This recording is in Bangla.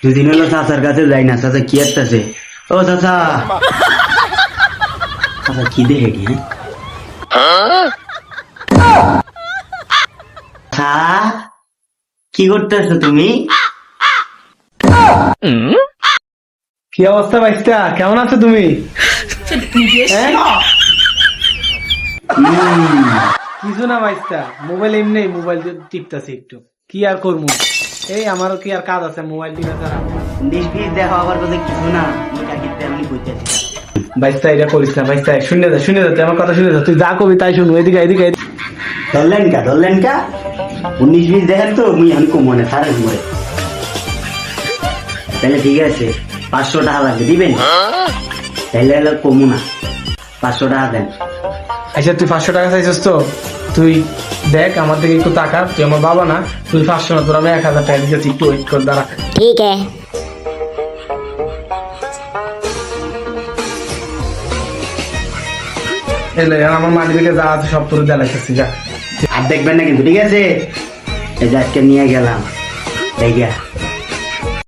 দুদিন হলো চাচার কাছে যাই না, চাচা কি আসতেছে? ও চাচা, চাচা কি দেখে কি? হ্যাঁ, কি করতেছো তুমি? কি অবস্থা ভাইস্তা, কেমন আছো তুমি? কিছু না ভাইস্তা, মোবাইল এমনি মোবাইল টিপতেছি একটু, কি আর করবো। এই আমারও কি আর কাজ আছে মোবাইল টিপা ছাড়া। নিষ্পিস দেখো আবার কথা কিছু না, এমনি করতেছি। ভাইস্তা এটা করিস না ভাইস্তা, শুনে যা তুই আমার কথা শুনে যা, তুই যা কবি তাই শুনু, এদিকে এদিকে। ধরলেন কা 19-20 দেখেন তো মুই আমি কমনে সারেন মরে। তাহলে ঠিক আছে, 500 টাকা লাগবে, দিবেন? তাহলে হলো কমু না, 500 টাকা দেন। আচ্ছা তুই 500 টাকা চাইছিস তো, তুই দেখ আমার দিকে একটু টাকা, তুই আমার বাবা না, তুই 500 না, তোর আমি 1000 টাকা দিচ্ছি, একটু ওয়েট কর, দাঁড়া। ठीक है। এলে আমার মাটি থেকে যা আছে সব তোর জ্বালাইতেছি, যা। আর দেখবেন না কিন্তু, ঠিক আছে? এই যে আজকে নিয়ে গেলাম, দেখা